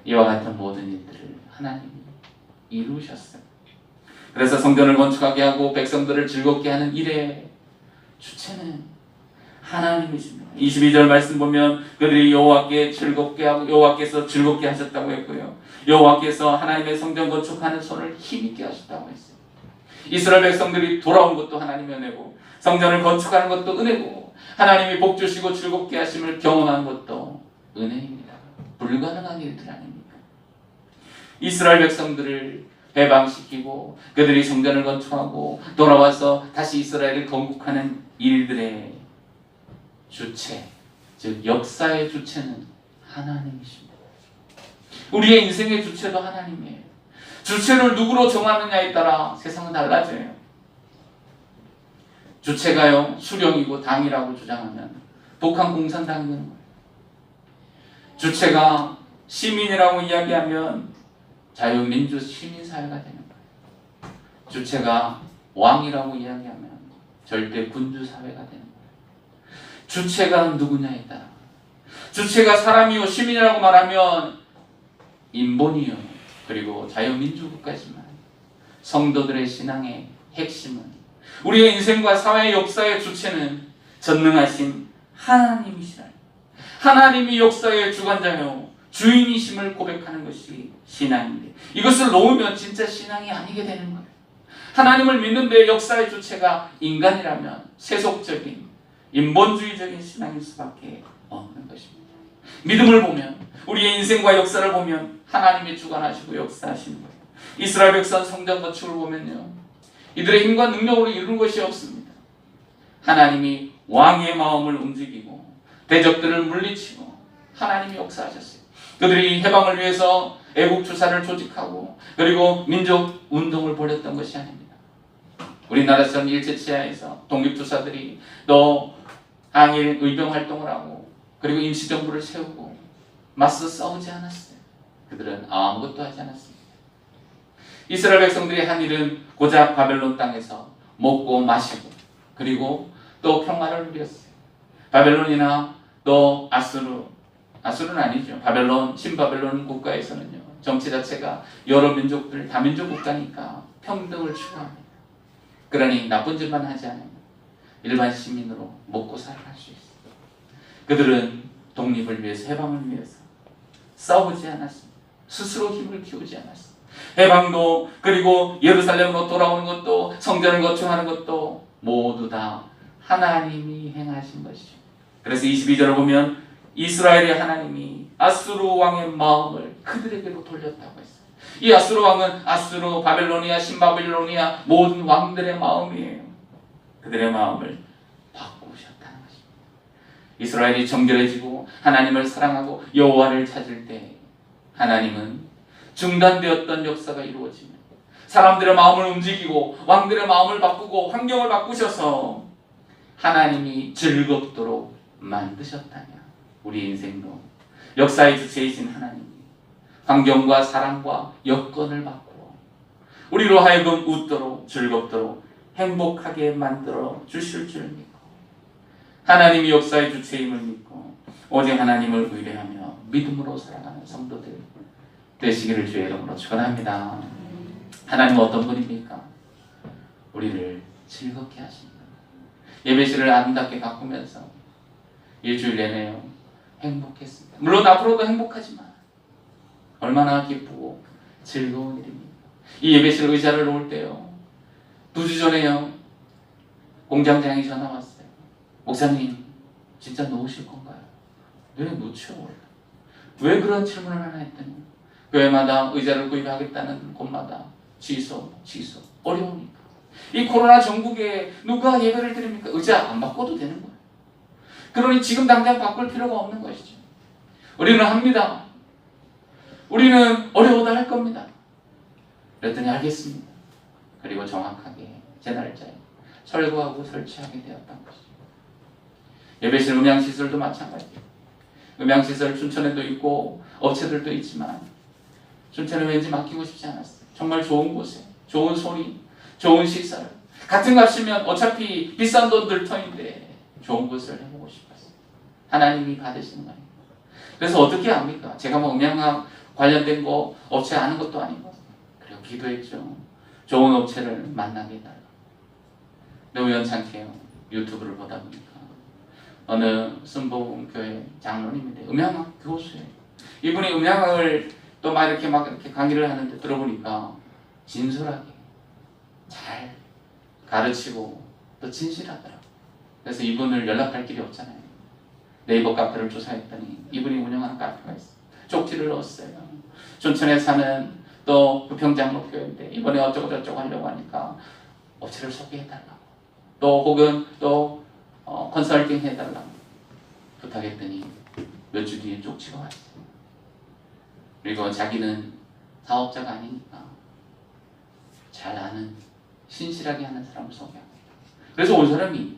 A: 이와 같은 모든 일들을 하나님이 이루셨어요. 그래서 성전을 건축하게 하고 백성들을 즐겁게 하는 일의 주체는 하나님이십니다. 22절 말씀 보면 그들이 여호와께 즐겁게 하고 여호와께서 즐겁게 하셨다고 했고요. 여호와께서 하나님의 성전 건축하는 손을 힘있게 하셨다고 했어요. 이스라엘 백성들이 돌아온 것도 하나님의 은혜고 성전을 건축하는 것도 은혜고 하나님이 복 주시고 즐겁게 하심을 경험한 것도 은혜입니다. 불가능한 일들 아닙니까? 이스라엘 백성들을 해방시키고 그들이 성전을 건축하고 돌아와서 다시 이스라엘을 건국하는 일들의 주체, 즉 역사의 주체는 하나님이십니다. 우리의 인생의 주체도 하나님이에요. 주체를 누구로 정하느냐에 따라 세상은 달라져요. 주체가요 수령이고 당이라고 주장하면 북한 공산당이 되는 거예요. 주체가 시민이라고 이야기하면 자유민주 시민사회가 되는 거예요. 주체가 왕이라고 이야기하면 절대 군주사회가 되는 거예요. 주체가 누구냐에 따라 주체가 사람이요 시민이라고 말하면 인본이요 그리고 자유민주국가지만 성도들의 신앙의 핵심은 우리의 인생과 사회의 역사의 주체는 전능하신 하나님이시라. 하나님이 역사의 주관자요 주인이심을 고백하는 것이 신앙인데 이것을 놓으면 진짜 신앙이 아니게 되는 거예요. 하나님을 믿는데 역사의 주체가 인간이라면 세속적인 인본주의적인 신앙일 수밖에 없는 것입니다. 믿음을 보면 우리의 인생과 역사를 보면 하나님이 주관하시고 역사하시는 거예요. 이스라엘 백성 성전 건축을 보면요 이들의 힘과 능력으로 이루는 것이 없습니다. 하나님이 왕의 마음을 움직이고 대적들을 물리치고 하나님이 역사하셨어요. 그들이 해방을 위해서 애국 투사를 조직하고 그리고 민족 운동을 벌였던 것이 아닙니다. 우리나라에서는 일제치하에서 독립투사들이 또 항일 의병 활동을 하고 그리고 임시정부를 세우고 맞서 싸우지 않았어요. 그들은 아무것도 하지 않았습니다. 이스라엘 백성들이 한 일은 고작 바벨론 땅에서 먹고 마시고 그리고 또 평화를 누렸어요. 바벨론이나 또 아수르는 아니죠. 바벨론, 신바벨론 국가에서는요 정치 자체가 여러 민족들 다민족 국가니까 평등을 추구합니다. 그러니 나쁜 짓만 하지 않으면 일반 시민으로 먹고 살아갈 수 있어요. 그들은 독립을 위해서 해방을 위해서 싸우지 않았습니다. 스스로 힘을 키우지 않았습니다. 해방도 그리고 예루살렘으로 돌아오는 것도 성전을 건축하는 것도 모두 다 하나님이 행하신 것이죠. 그래서 22절을 보면 이스라엘의 하나님이 아수르 왕의 마음을 그들에게로 돌렸다고 했어요. 이 아수르 왕은 아수르, 바벨로니아, 신바빌로니아 모든 왕들의 마음이에요. 그들의 마음을 바꾸셨다는 것입니다. 이스라엘이 정결해지고 하나님을 사랑하고 여호와를 찾을 때 하나님은 중단되었던 역사가 이루어지면 사람들의 마음을 움직이고 왕들의 마음을 바꾸고 환경을 바꾸셔서 하나님이 즐겁도록 만드셨다면 우리 인생도 역사의 주체이신 하나님이 환경과 사람과 여건을 바꾸어 우리로 하여금 웃도록 즐겁도록 행복하게 만들어 주실 줄 믿고 하나님이 역사의 주체임을 믿고 오직 하나님을 의뢰하며 믿음으로 살아가는 성도들 되시기를 주의 이름으로 축원합니다. 하나님은 어떤 분입니까? 우리를 즐겁게 하십니다. 예배실을 아름답게 가꾸면서 일주일 내내 행복했습니다. 물론 앞으로도 행복하지만 얼마나 기쁘고 즐거운 일입니다. 이 예배실 의자를 놓을 때요 2주 전에요 공장장이 전화 왔어요. 목사님 진짜 놓으실 건가요? 왜 놓죠? 왜 그런 질문을 하나 했더니 교회마다 의자를 구입하겠다는 곳마다 취소 어려우니까 이 코로나 전국에 누가 예배를 드립니까? 의자 안 바꿔도 되는 거예요. 그러니 지금 당장 바꿀 필요가 없는 것이죠. 우리는 합니다. 우리는 어려워도 할 겁니다. 그랬더니 알겠습니다. 그리고 정확하게 제 날짜에 철거하고 설치하게 되었던 것이죠. 예배실 음향시설도 마찬가지예요. 음향시설 춘천에도 있고 업체들도 있지만 춘천은 왠지 맡기고 싶지 않았어요. 정말 좋은 곳에 좋은 소리, 좋은 시설, 같은 값이면 어차피 비싼 돈 들 터인데 좋은 곳을 해보고 싶었어요. 하나님이 받으시는 거예요. 그래서 어떻게 합니까? 제가 뭐 음향학 관련된 거 업체 아는 것도 아니고 그리고 기도했죠. 좋은 업체를 만나게 해달라. 근데 우연찮게요, 유튜브를 보다 보니까 어느 순복음교회 장로님인데 음향학 교수예요. 이분이 음향학을 또 막 이렇게 강의를 하는데 들어보니까 진솔하게 잘 가르치고 또 진실하더라고요. 그래서 이분을 연락할 길이 없잖아요. 네이버 카페를 조사했더니 이분이 운영하는 카페가 있어요. 쪽지를 넣었어요. 춘천에 사는 또 부평장로교회인데 이번에 어쩌고 저쩌고 하려고 하니까 업체를 소개해달라고, 또 혹은 또 컨설팅 해달라고 부탁했더니 몇 주 뒤에 쪽지가 왔어요. 그리고 자기는 사업자가 아니니까 잘 아는, 신실하게 하는 사람을 소개합니다. 그래서 온 사람이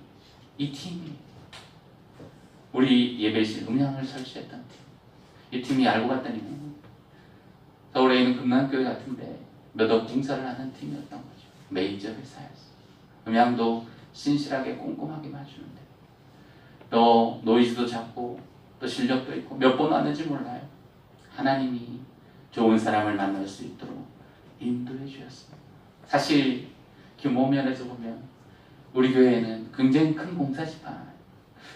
A: 이 팀이 우리 예배실 음향을 설치했던 팀. 이 팀이 알고 봤더니 서울에 있는 금남교회 같은데 몇 억 공사를 하는 팀이었던 거죠. 메이저 회사였어요. 음향도 신실하게 꼼꼼하게 맞추는데 또 노이즈도 작고 또 실력도 있고 몇 번 왔는지 몰라요. 하나님이 좋은 사람을 만날 수 있도록 인도해 주셨습니다. 사실 규모 면에서 보면 우리 교회는 굉장히 큰 공사지만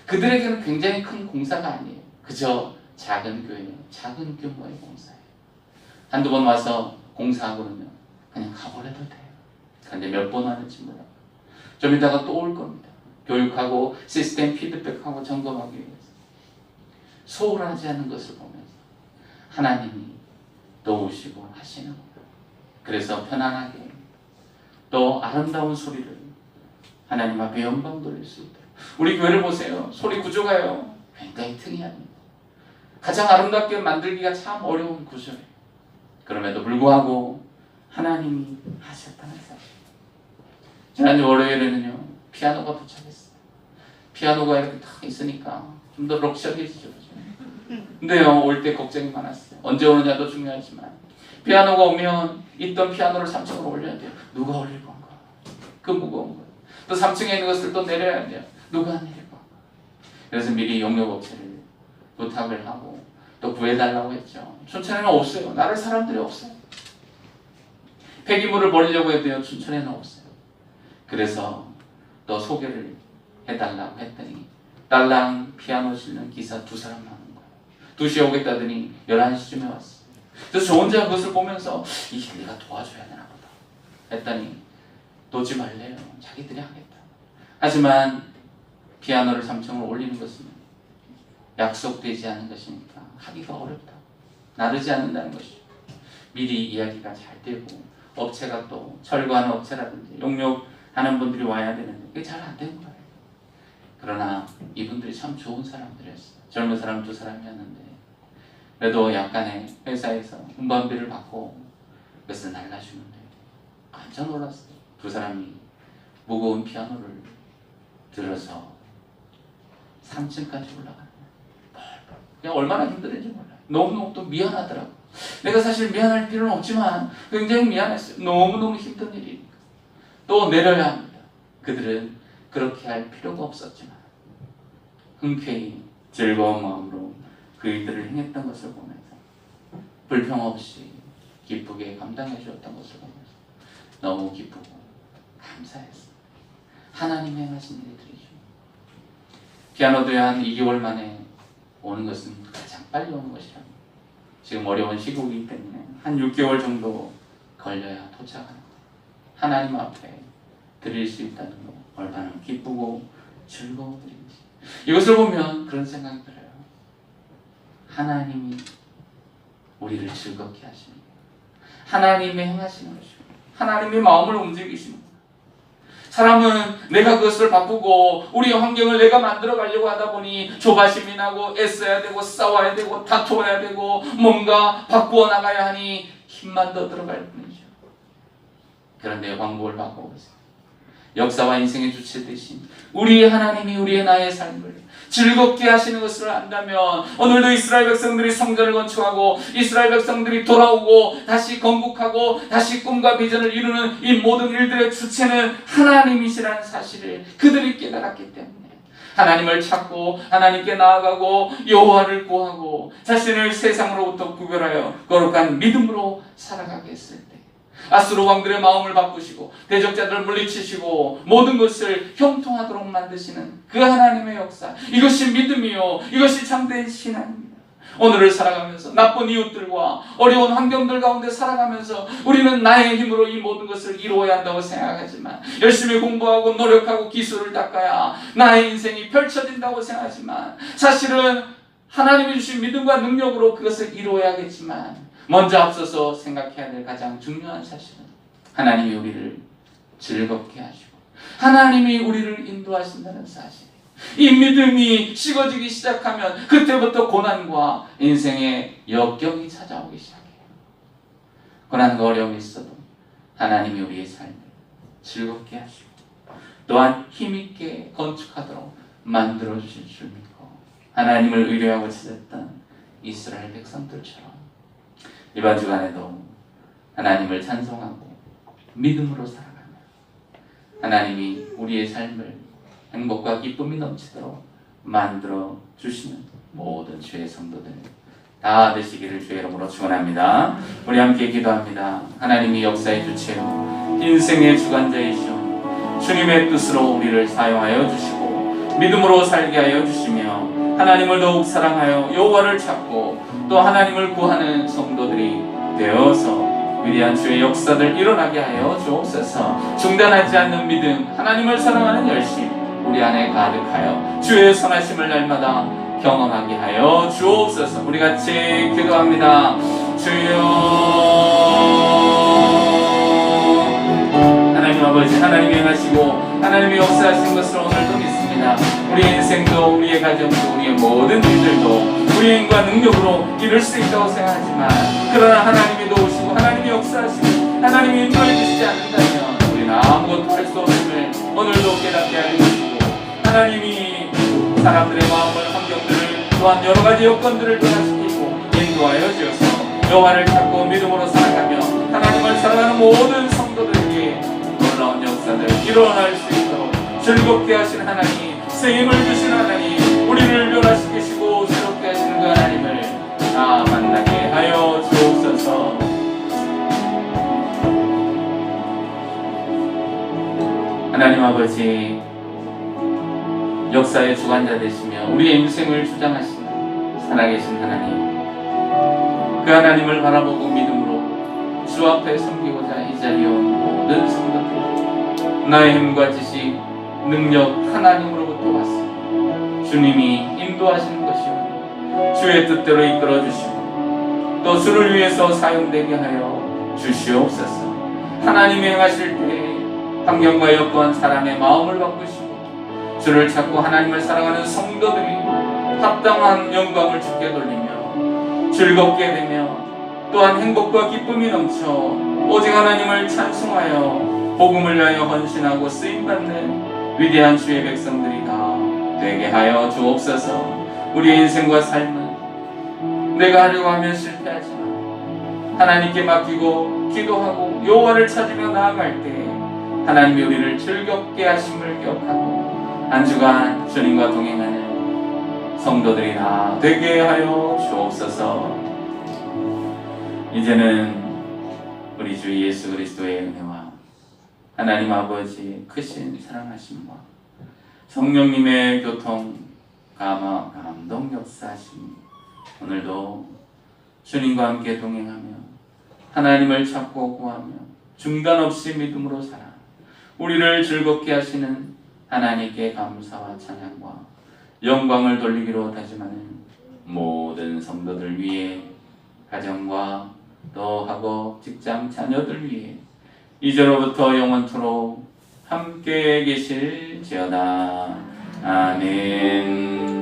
A: 그들에게는 굉장히 큰 공사가 아니에요. 그저 작은 교회, 작은 규모의 공사예요. 한두 번 와서 공사하고 그러면 그냥 가버려도 돼요. 그런데 몇 번 왔는지 몰라요. 좀 이따가 또 올 겁니다. 교육하고 시스템 피드백하고 점검하기 위해서. 소홀하지 않은 것을 보면서 하나님이 도우시고 하시는 거예요. 그래서 편안하게 또 아름다운 소리를 하나님 앞에 영광 돌릴 수 있도록. 우리 교회를 보세요. 소리 구조가요 굉장히 특이합니다. 가장 아름답게 만들기가 참 어려운 구조예요. 그럼에도 불구하고 하나님이 하셨다는 사실. 지난주 월요일에는요 피아노가 도착했어요. 피아노가 이렇게 딱 있으니까 좀 더 럭셔리해지죠. 근데요 올 때 걱정이 많았어요. 언제 오느냐도 중요하지만 피아노가 오면 있던 피아노를 3층으로 올려야 돼요. 누가 올릴 건가? 그 무거운 거. 또 3층에 있는 것을 또 내려야 돼요. 누가 내릴 건가? 그래서 미리 용역업체를 부탁을 하고 또 구해달라고 했죠. 춘천에는 없어요. 나를 사람들이 없어요. 폐기물을 버리려고 해도요 춘천에는 없어요. 그래서 또 소개를 해달라고 했더니 딸랑 피아노 치는 기사 2사람 나오는 거예요. 2시에 오겠다더니 11시쯤에 왔어요. 그래서 저 혼자 그것을 보면서 이게 내가 도와줘야 되나 보다 했더니 놓지 말래요. 자기들이 하겠다. 하지만 피아노를 3층으로 올리는 것은 약속되지 않은 것이니까 하기가 어렵다. 나르지 않는다는 것이죠. 미리 이야기가 잘 되고 업체가 또 철거하는 업체라든지 용역하는 분들이 와야 되는데 그게 잘 안 된 거예요. 그러나 이분들이 참 좋은 사람들이었어요. 젊은 사람 2사람이었는데 그래도 약간의 회사에서 운반비를 받고 그것을 날라주는데 깜짝 놀랐어요. 2사람이 무거운 피아노를 들어서 3층까지 올라가는 거예요. 그냥 얼마나 힘들었는지 몰라요. 너무너무 또 미안하더라고요. 내가 사실 미안할 필요는 없지만 굉장히 미안했어요. 너무너무 힘든 일이니까. 또 내려야 합니다. 그들은 그렇게 할 필요가 없었지만 흔쾌히 즐거운 마음으로 그 일들을 행했던 것을 보면서 불평 없이 기쁘게 감당해 주었던 것을 보면서 너무 기쁘고 감사했습니다. 하나님의 행하신 일들이죠. 피아노도요 한 2개월 만에 오는 것은 가장 빨리 오는 것이랍니다. 지금 어려운 시국이기 때문에 한 6개월 정도 걸려야 도착하는 거예요. 하나님 앞에 드릴 수 있다는 거 얼마나 기쁘고 즐거운 일인지. 이것을 보면 그런 생각이 들어요. 하나님이 우리를 즐겁게 하시는 거예요. 하나님의 행하시는 것이고 하나님의 마음을 움직이시는 거예요. 사람은 내가 그것을 바꾸고 우리 환경을 내가 만들어 가려고 하다 보니 조바심이 나고 애써야 되고 싸워야 되고 다투어야 되고 뭔가 바꾸어 나가야 하니 힘만 더 들어갈 뿐이죠. 그런데 광고를 바꿔보세요. 역사와 인생의 주체 되신 우리 하나님이 우리의 나의 삶을 즐겁게 하시는 것을 안다면 오늘도 이스라엘 백성들이 성전을 건축하고 이스라엘 백성들이 돌아오고 다시 건국하고 다시 꿈과 비전을 이루는 이 모든 일들의 주체는 하나님이시라는 사실을 그들이 깨달았기 때문에 하나님을 찾고 하나님께 나아가고 여호와를 구하고 자신을 세상으로부터 구별하여 거룩한 믿음으로 살아가게 했을 때 아수르 왕들의 마음을 바꾸시고 대적자들을 물리치시고 모든 것을 형통하도록 만드시는 그 하나님의 역사, 이것이 믿음이요, 이것이 참된 신앙입니다. 오늘을 살아가면서 나쁜 이웃들과 어려운 환경들 가운데 살아가면서 우리는 나의 힘으로 이 모든 것을 이루어야 한다고 생각하지만, 열심히 공부하고 노력하고 기술을 닦아야 나의 인생이 펼쳐진다고 생각하지만, 사실은 하나님이 주신 믿음과 능력으로 그것을 이루어야겠지만 먼저 앞서서 생각해야 될 가장 중요한 사실은 하나님이 우리를 즐겁게 하시고 하나님이 우리를 인도하신다는 사실. 이 믿음이 식어지기 시작하면 그때부터 고난과 인생의 역경이 찾아오기 시작해요. 고난과 어려움이 있어도 하나님이 우리의 삶을 즐겁게 하시고 또한 힘있게 건축하도록 만들어주실 줄 믿고 하나님을 의뢰하고 찾았던 이스라엘 백성들처럼 이번 주간에도 하나님을 찬송하고 믿음으로 살아가며 하나님이 우리의 삶을 행복과 기쁨이 넘치도록 만들어 주시는 모든 주의 성도들 다 되시기를 주의 이름으로 축원합니다. 우리 함께 기도합니다. 하나님이 역사의 주체요 인생의 주관자이시오 주님의 뜻으로 우리를 사용하여 주시고 믿음으로 살게 하여 주시며 하나님을 더욱 사랑하여 여호와를 찾고 또 하나님을 구하는 성도들이 되어서 위대한 주의 역사들 일어나게 하여 주옵소서. 중단하지 않는 믿음, 하나님을 사랑하는 열심 우리 안에 가득하여 주의 선하심을 날마다 경험하게 하여 주옵소서. 우리 같이 기도합니다. 주여 하나님 아버지, 하나님이 행하시고 하나님이 역사하신 것을 오늘도 믿습니다. 우리의 인생도 우리의 가정도 우리의 모든 일들도 우리의 힘과 능력으로 이룰 수 있다고 생각하지만, 그러나 하나님이 도우시고 하나님이 역사하시고 하나님이 인도해 주시지 않는다면 우리는 아무것도 할 수 없음을 오늘도 깨닫게 하여 주시고, 하나님이 사람들의 마음을, 환경들을, 또한 여러 가지 여건들을 변화시키고 인도하여 주셔서 여호와를 찾고 믿음으로 살아가며 하나님을 사랑하는 모든 성도들에게 놀라운 역사들 일어날 수 있도록 즐겁게 하신 하나님, 새 힘을 주신 하나님, 우리를 변화시키시고 새롭게 하시는 그 하나님을 다 만나게 하여 주옵소서. 하나님 아버지, 역사의 주관자 되시며 우리의 인생을 주장하시는 살아계신 하나님, 그 하나님을 바라보고 믿음으로 주 앞에 섬기고자 이 자리에 온 모든 성도들, 나의 힘과 지식, 능력 하나님으로부터 왔습니다. 주님이 인도하시는 것이요 주의 뜻대로 이끌어 주시고 또 주를 위해서 사용되게 하여 주시옵소서. 하나님이 행하실 때 환경과 여건, 사람의 마음을 바꾸시고 주를 찾고 하나님을 사랑하는 성도들이 합당한 영광을 주께 돌리며 즐겁게 되며 또한 행복과 기쁨이 넘쳐 오직 하나님을 찬송하여 복음을 위하여 헌신하고 쓰임받는 위대한 주의 백성들이 다 되게 하여 주옵소서. 우리의 인생과 삶은 내가 하려고 하면 실패하지만 하나님께 맡기고 기도하고 여호와를 찾으며 나아갈 때 하나님이 우리를 즐겁게 하심을 기억하고 한 주간 주님과 동행하는 성도들이 다 되게 하여 주옵소서. 이제는 우리 주 예수 그리스도의 은혜와 하나님 아버지 크신 사랑하심과 성령님의 교통, 감화, 감동 역사하심 오늘도 주님과 함께 동행하며 하나님을 찾고 구하며 중단 없이 믿음으로 살아 우리를 즐겁게 하시는 하나님께 감사와 찬양과 영광을 돌리기로 다짐하는 모든 성도들 위해, 가정과 또 학업, 직장, 자녀들 위해 이제로부터 영원토록 함께 계실지어다. 아멘.